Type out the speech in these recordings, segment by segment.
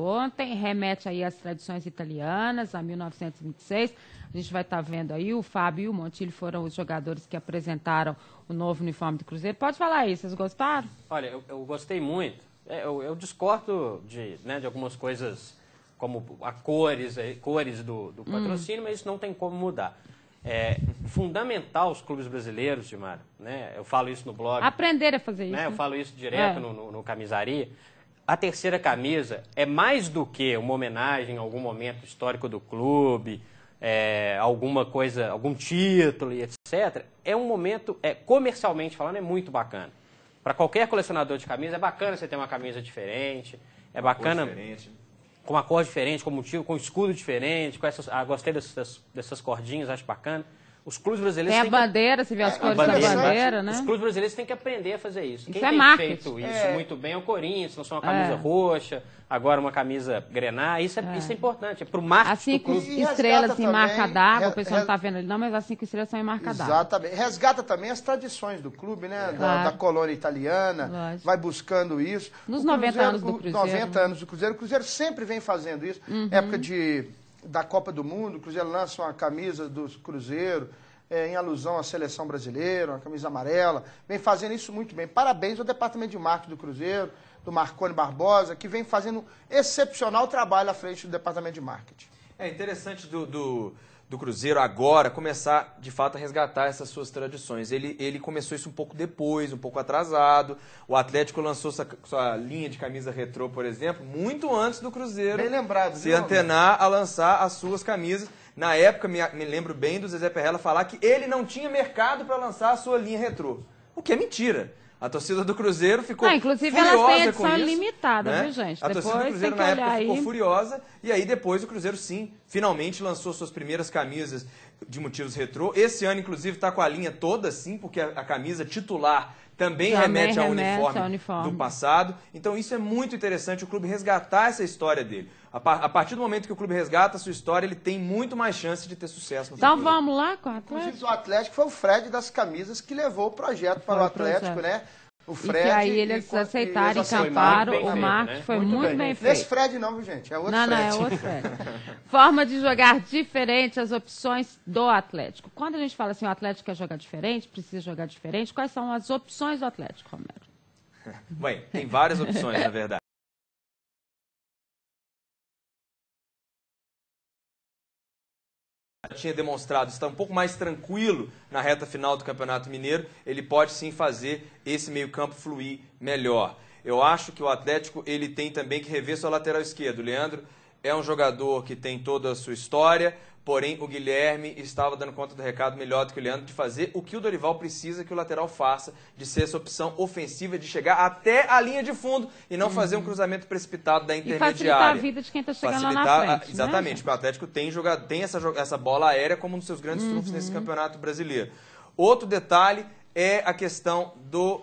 ontem, remete aí às tradições italianas, a 1926. A gente vai estar vendo aí, o Fábio e o Montilho foram os jogadores que apresentaram o novo uniforme do Cruzeiro. Pode falar aí, vocês gostaram? Olha, eu gostei muito. Eu discordo de algumas coisas, como a cores do patrocínio, mas isso não tem como mudar. É fundamental os clubes brasileiros, Gilmar, né? Eu falo isso no blog. Aprender a fazer isso. Né? Eu falo isso direto no Camisaria. A terceira camisa é mais do que uma homenagem a algum momento histórico do clube, alguma coisa, algum título e etc. É um momento, comercialmente falando, é muito bacana. Para qualquer colecionador de camisa, é bacana você ter uma camisa diferente, é bacana com uma cor diferente, com motivo, com escudo diferente, com essas, gostei dessas cordinhas, acho bacana. Os clubes brasileiros tem a bandeira, você vê as cores da bandeira, né? Os clubes brasileiros têm que aprender a fazer isso. Isso Quem é tem marketing. feito isso muito bem é o Corinthians, lançou uma camisa roxa, agora uma camisa grená. Isso é importante, é pro marketing. As 5 estrelas em marca d'água, o pessoal não está vendo ali não, mas as 5 estrelas são em marca d'água. Exatamente. Resgata também as tradições do clube, né? Da colônia italiana, vai buscando isso. Nos 90 anos do Cruzeiro. 90 anos do Cruzeiro. O Cruzeiro sempre vem fazendo isso. Época da Copa do Mundo, o Cruzeiro lança uma camisa do Cruzeiro, em alusão à seleção brasileira, uma camisa amarela. Vem fazendo isso muito bem. Parabéns ao departamento de marketing do Cruzeiro, do Marconi Barbosa, que vem fazendo um excepcional trabalho à frente do departamento de marketing. É interessante do Cruzeiro agora começar, de fato, a resgatar essas suas tradições. Ele começou isso um pouco depois, um pouco atrasado. O Atlético lançou sua linha de camisa retrô, por exemplo, muito antes do Cruzeiro bem lembrado, se antenar a lançar as suas camisas. Na época, me lembro bem do Zezé Perrella falar que ele não tinha mercado para lançar a sua linha retrô. O que é mentira. A torcida do Cruzeiro ficou inclusive furiosa elas têm edição com isso, limitada, né? viu, gente? A torcida do Cruzeiro na época ficou furiosa, e aí depois o Cruzeiro, sim, finalmente lançou suas primeiras camisas de motivos retrô. Esse ano, inclusive, está com a linha toda, sim, porque a camisa titular também remete ao uniforme do passado. Então isso é muito interessante, o clube resgatar essa história dele. A partir do momento que o clube resgata a sua história, ele tem muito mais chance de ter sucesso no futuro. Então vamos lá com o Atlético? Inclusive o Atlético foi o Fred das camisas que levou o projeto para o Atlético, né? O Fred, e que aí eles aceitaram, encamparam, o marketing foi muito bem feito. Esse Fred não, viu, gente? É outro Fred. Não, é outro Fred. Forma de jogar diferente, as opções do Atlético. Quando a gente fala assim, o Atlético quer jogar diferente, precisa jogar diferente, quais são as opções do Atlético, Romero? Bem, tem várias opções, na verdade. Tinha demonstrado estar um pouco mais tranquilo na reta final do Campeonato Mineiro, ele pode sim fazer esse meio-campo fluir melhor. Eu acho que o Atlético ele tem também que rever sua lateral esquerda. O Leandro é um jogador que tem toda a sua história, porém o Guilherme estava dando conta do recado melhor do que o Leandro de fazer o que o Dorival precisa que o lateral faça, de ser essa opção ofensiva, de chegar até a linha de fundo e não fazer um cruzamento precipitado da intermediária. E facilitar a vida de quem está chegando lá na frente. Exatamente, né? porque o Atlético tem essa bola aérea como um dos seus grandes trunfos nesse campeonato brasileiro. Outro detalhe é a questão do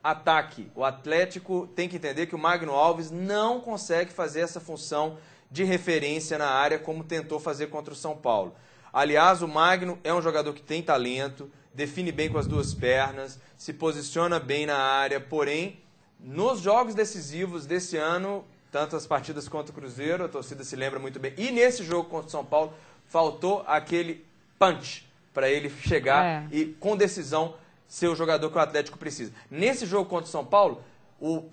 ataque. O Atlético tem que entender que o Magno Alves não consegue fazer essa função de referência na área como tentou fazer contra o São Paulo. Aliás, o Magno é um jogador que tem talento, define bem com as duas pernas, se posiciona bem na área, porém, nos jogos decisivos desse ano, tanto as partidas contra o Cruzeiro, a torcida se lembra muito bem, e nesse jogo contra o São Paulo, faltou aquele punch para ele chegar e, com decisão, ser o jogador que o Atlético precisa. Nesse jogo contra o São Paulo,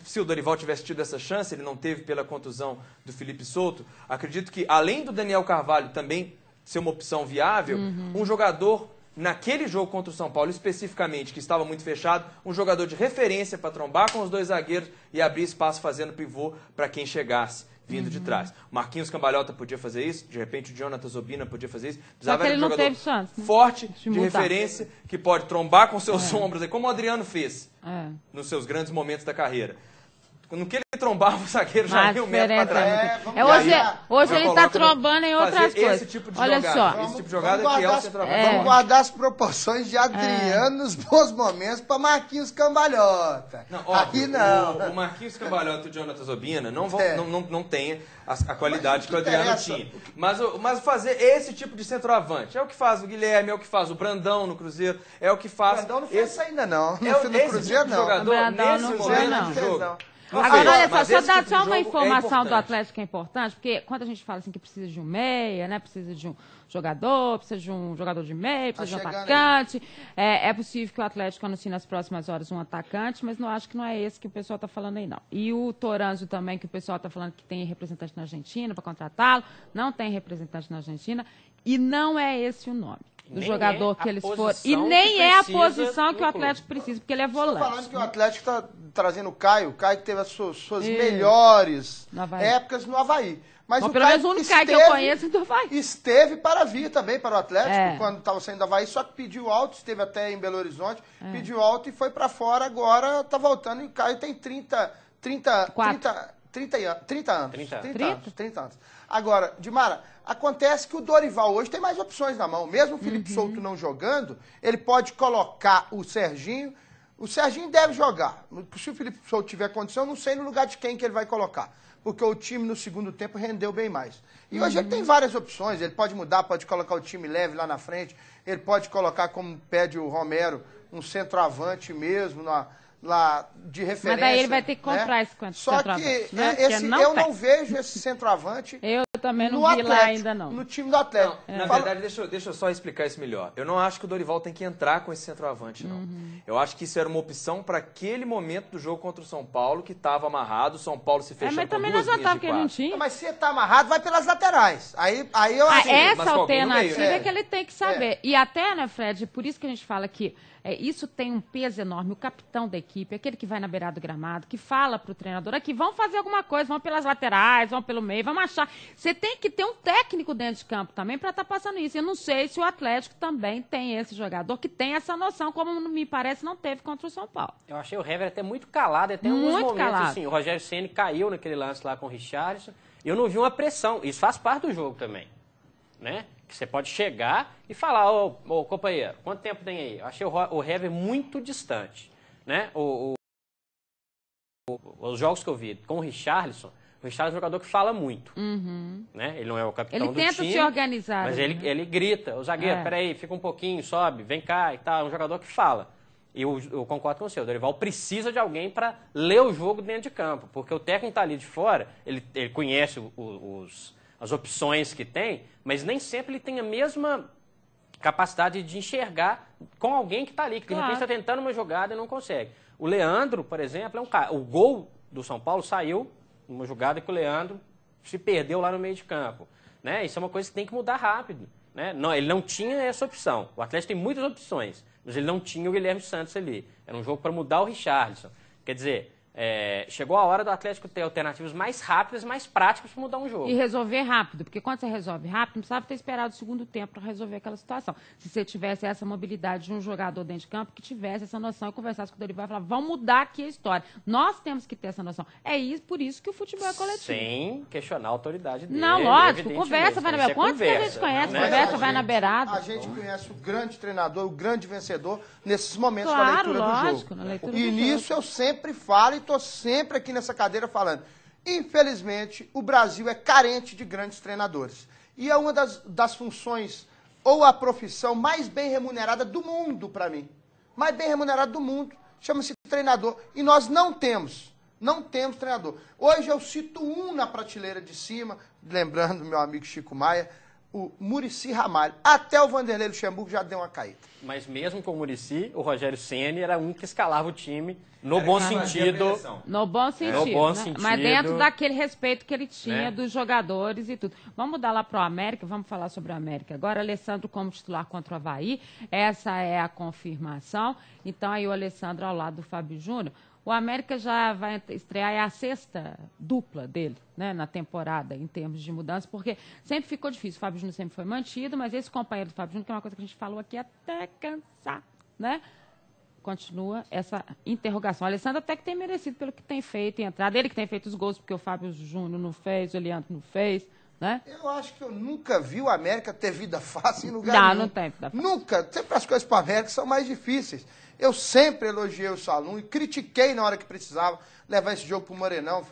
se o Dorival tivesse tido essa chance, ele não teve pela contusão do Felipe Souto, acredito que, além do Daniel Carvalho também ser uma opção viável, um jogador, naquele jogo contra o São Paulo especificamente, que estava muito fechado, um jogador de referência para trombar com os dois zagueiros e abrir espaço fazendo pivô para quem chegasse vindo de trás. O Marquinhos Cambalhota podia fazer isso, de repente o Jonathan Zobina podia fazer isso. Precisava de um jogador forte, de referência, que pode trombar com seus ombros, como o Adriano fez nos seus grandes momentos da carreira. No que ele trombava, o zagueiro já ia um metro para trás. Hoje ele está trombando em outras coisas. Esse tipo de Olha jogada, só. esse tipo de jogada que é o centroavante. Vamos guardar as proporções de Adriano nos bons momentos para Marquinhos Cambalhota. Não, óbvio, o Marquinhos Cambalhota e o Jonathan Zobina não têm a qualidade que o Adriano tinha. Mas fazer esse tipo de centroavante é o que faz o Guilherme, é o que faz o Brandão no Cruzeiro, é o que faz... O Brandão não fez isso ainda não. No Cruzeiro tipo de jogador, nesse momento do jogo. Agora, olha mas só esse dar tipo de só uma jogo informação é do Atlético que é importante, porque quando a gente fala assim que precisa de um meia, né, precisa de um jogador, precisa de um jogador de meia, precisa de um atacante, é possível que o Atlético anuncie nas próximas horas um atacante, mas não acho que não é esse que o pessoal está falando aí, não. E o Toranzo também, que o pessoal está falando que tem representante na Argentina para contratá-lo, não tem representante na Argentina, e não é esse o nome do jogador que eles foram. E nem é a posição que o Atlético precisa, porque ele é volante. Estou falando que o Atlético está trazendo o Caio que teve as suas melhores épocas no Avaí. Mas o pelo menos o único Caio que eu conheço é do Avaí. Esteve para vir também para o Atlético, quando estava saindo do Avaí, só que pediu alto, esteve até em Belo Horizonte, pediu alto e foi para fora, agora está voltando. E o Caio tem 30 anos. Agora, Dimara, acontece que o Dorival hoje tem mais opções na mão. Mesmo o Felipe Souto não jogando, ele pode colocar o Serginho. O Serginho deve jogar. Se o Felipe Souto tiver condição, eu não sei no lugar de quem que ele vai colocar. Porque o time no segundo tempo rendeu bem mais. E hoje ele tem várias opções. Ele pode mudar, pode colocar o time leve lá na frente. Ele pode colocar, como pede o Romero, um centroavante mesmo lá de referência. Mas daí ele vai ter que comprar esse centroavante. Só que eu não vejo esse centroavante eu também não vi Atlético, lá ainda não. no time do Atlético. Na verdade, deixa eu só explicar isso melhor. Eu não acho que o Dorival tem que entrar com esse centroavante, não. Eu acho que isso era uma opção para aquele momento do jogo contra o São Paulo, que estava amarrado, o São Paulo se fechando com duas linhas de quatro. Mas se está amarrado, vai pelas laterais. Aí eu acho. Essa alternativa é que ele tem que saber. E até, né, Fred, por isso que a gente fala que isso tem um peso enorme. O capitão da equipe, aquele que vai na beirada do gramado, que fala para o treinador aqui, vão fazer alguma coisa, vão pelas laterais, vão pelo meio, vamos achar. Você tem que ter um técnico dentro de campo também para estar passando isso. Eu não sei se o Atlético também tem esse jogador que tem essa noção, como me parece não teve contra o São Paulo. Eu achei o Hever até muito calado, até alguns momentos assim. O Rogério Ceni caiu naquele lance lá com o Richarlison. Eu não vi uma pressão. Isso faz parte do jogo também, né? Que você pode chegar e falar, ô companheiro, quanto tempo tem aí? Eu achei o Hever muito distante, né? Os jogos que eu vi com o Richarlison é um jogador que fala muito, né? Ele não é o capitão do time. Ele tenta se organizar. Mas ele grita, o zagueiro, peraí, fica um pouquinho, sobe, vem cá e tal. É um jogador que fala. E eu concordo com você, o Dorival precisa de alguém para ler o jogo dentro de campo, porque o técnico está ali de fora, ele conhece as opções que tem, mas nem sempre ele tem a mesma capacidade de enxergar com alguém que está ali, que de repente está tentando uma jogada e não consegue. O Leandro, por exemplo, é um cara. O gol do São Paulo saiu numa jogada que o Leandro se perdeu lá no meio de campo, né? Isso é uma coisa que tem que mudar rápido, né? Não, ele não tinha essa opção. O Atlético tem muitas opções, mas ele não tinha o Guilherme Santos ali. Era um jogo para mudar o Richarlison. Quer dizer, chegou a hora do Atlético ter alternativas mais rápidas, mais práticas para mudar um jogo. E resolver rápido, porque quando você resolve rápido, não precisava ter esperado o segundo tempo para resolver aquela situação. Se você tivesse essa mobilidade de um jogador dentro de campo, que tivesse essa noção e conversasse com o Dorival e falar, vamos mudar aqui a história. Nós temos que ter essa noção. Por isso que o futebol é coletivo. Sem questionar a autoridade dele. Não, lógico, conversa vai na beirada. Quantos que a gente conhece? Conversa vai na beirada. A gente conhece o grande treinador, o grande vencedor, nesses momentos da leitura do jogo. E nisso eu sempre falo e estou sempre aqui nessa cadeira falando. Infelizmente, o Brasil é carente de grandes treinadores. E é uma das funções, ou a profissão mais bem remunerada do mundo, para mim. Mais bem remunerada do mundo. Chama-se treinador. E nós não temos treinador. Hoje eu cito um na prateleira de cima, lembrando meu amigo Chico Maia, o Muricy Ramalho. Até o Vanderlei Luxemburgo já deu uma caída. Mas mesmo com o Muricy, o Rogério Ceni era um que escalava o time no bom sentido. No bom sentido. Mas dentro daquele respeito que ele tinha dos jogadores e tudo. Vamos mudar lá para o América, vamos falar sobre o América. Agora, Alessandro como titular contra o Avaí. Essa é a confirmação. Então, aí o Alessandro ao lado do Fábio Júnior. O América já vai estrear, é a sexta dupla dele, né, na temporada, em termos de mudança, porque sempre ficou difícil. O Fábio Júnior sempre foi mantido, mas esse companheiro do Fábio Júnior, que é uma coisa que a gente falou aqui até cansar, né? Continua essa interrogação. O Alessandro até que tem merecido pelo que tem feito em entrada. Ele que tem feito os gols, porque o Fábio Júnior não fez, o Eliandro não fez, né? Eu acho que eu nunca vi o América ter vida fácil em lugar nenhum. Não tem vida fácil. Nunca. Sempre as coisas para o América são mais difíceis. Eu sempre elogiei o Salum e critiquei na hora que precisava levar esse jogo para o Morenão.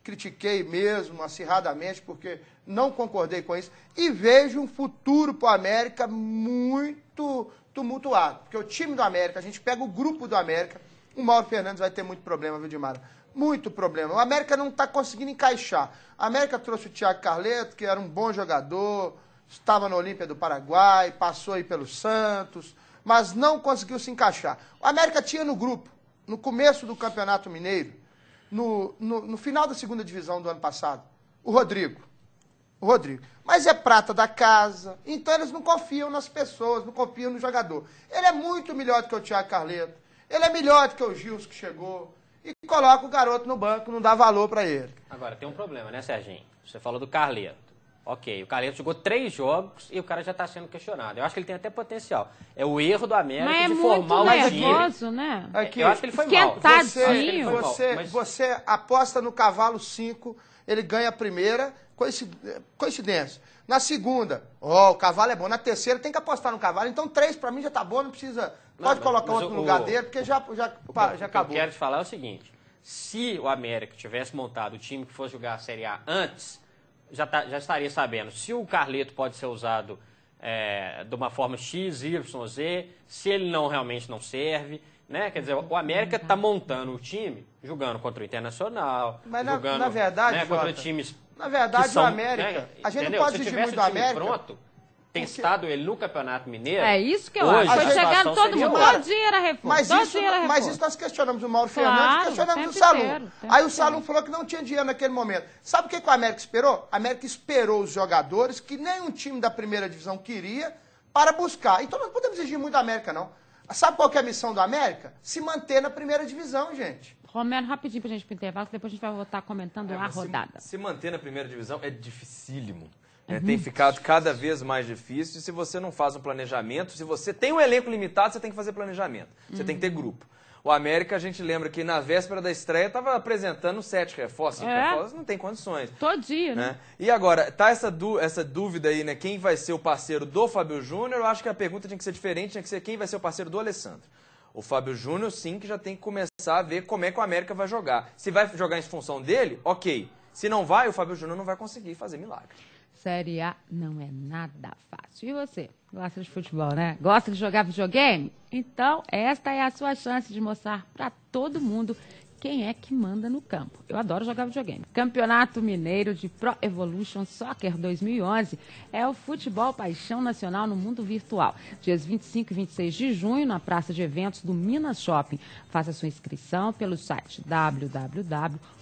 Critiquei mesmo, acirradamente, porque não concordei com isso. E vejo um futuro para o América muito tumultuado. Porque o time do América, a gente pega o grupo do América, o Mauro Fernandes vai ter muito problema, viu, Dimara? muito problema. O América não está conseguindo encaixar. A América trouxe o Thiago Carleto, que era um bom jogador, estava na Olímpia do Paraguai, passou aí pelo Santos, mas não conseguiu se encaixar. O América tinha no grupo, no começo do Campeonato Mineiro, no final da segunda divisão do ano passado, o Rodrigo. Mas é prata da casa, então eles não confiam nas pessoas, não confiam no jogador. Ele é muito melhor do que o Thiago Carleto, ele é melhor do que o Gilson que chegou, e coloca o garoto no banco, não dá valor para ele. Agora, tem um problema, né, Serginho? Você falou do Carleto. Ok, o Carleto jogou 3 jogos e o cara já está sendo questionado. Eu acho que ele tem até potencial. É o erro do América de formar o time. Nervoso, né? Aqui, eu acho que ele foi mal. Você aposta no cavalo 5, ele ganha a primeira, coincidência. Na segunda, o cavalo é bom. Na terceira, tem que apostar no cavalo. Então 3 para mim já tá bom, não precisa... Pode colocar outro no lugar dele, porque já acabou. O que eu quero te falar é o seguinte, se o América tivesse montado o time que fosse jogar a Série A antes, já estaria sabendo se o Carleto pode ser usado de uma forma X, Y, Z, se ele realmente não serve, né? Quer dizer, o América está montando o time, jogando contra o Internacional, mas jogando na verdade, contra times na verdade, são, o América, a gente não pode exigir muito do América. Pronto, testado ele no Campeonato Mineiro. É isso que eu acho. Foi chegando todo mundo. Todo dia era reforço. Mas isso nós questionamos o Mauro Fernandes, questionamos o Salum. Aí o Salum falou que não tinha dinheiro naquele momento. Sabe o que o América esperou? A América esperou os jogadores que nenhum time da primeira divisão queria para buscar. Então nós não podemos exigir muito da América, não. Sabe qual que é a missão do América? Se manter na primeira divisão, gente. Romero, rapidinho pra gente ir pro intervalo, depois a gente vai voltar comentando a rodada. Se manter na primeira divisão é dificílimo. Tem ficado cada vez mais difícil. E se você não faz um planejamento, se você tem um elenco limitado, você tem que fazer planejamento. Você tem que ter grupo. O América, a gente lembra que na véspera da estreia estava apresentando 7 reforços. 5 reforços, não tem condições. Todo dia, né? E agora, tá essa dúvida aí, né? Quem vai ser o parceiro do Fábio Júnior? Eu acho que a pergunta tinha que ser diferente, tinha que ser quem vai ser o parceiro do Alessandro. O Fábio Júnior, sim, que já tem que começar a ver como é que o América vai jogar. Se vai jogar em função dele, ok. Se não vai, o Fábio Júnior não vai conseguir fazer milagre. Série A não é nada fácil. E você? Gosta de futebol, né? Gosta de jogar videogame? Então, esta é a sua chance de mostrar para todo mundo quem é que manda no campo. Eu adoro jogar videogame. Campeonato Mineiro de Pro Evolution Soccer 2011 é o futebol paixão nacional no mundo virtual. Dias 25 e 26 de junho, na Praça de Eventos do Minas Shopping. Faça sua inscrição pelo site www.fmfvnet.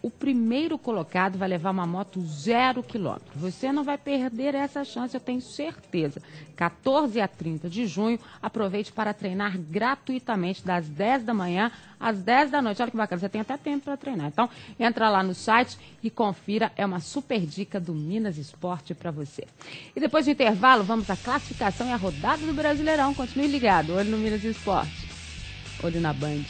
O primeiro colocado vai levar uma moto 0 km. Você não vai perder essa chance, eu tenho certeza. 14 a 30 de junho, aproveite para treinar gratuitamente das 10 da manhã às 10 da noite. Olha que bacana, você tem até tempo para treinar. Então, entra lá no site e confira, é uma super dica do Minas Esporte para você. E depois do intervalo, vamos à classificação e à rodada do Brasileirão. Continue ligado, olho no Minas Esporte. Olho na Band.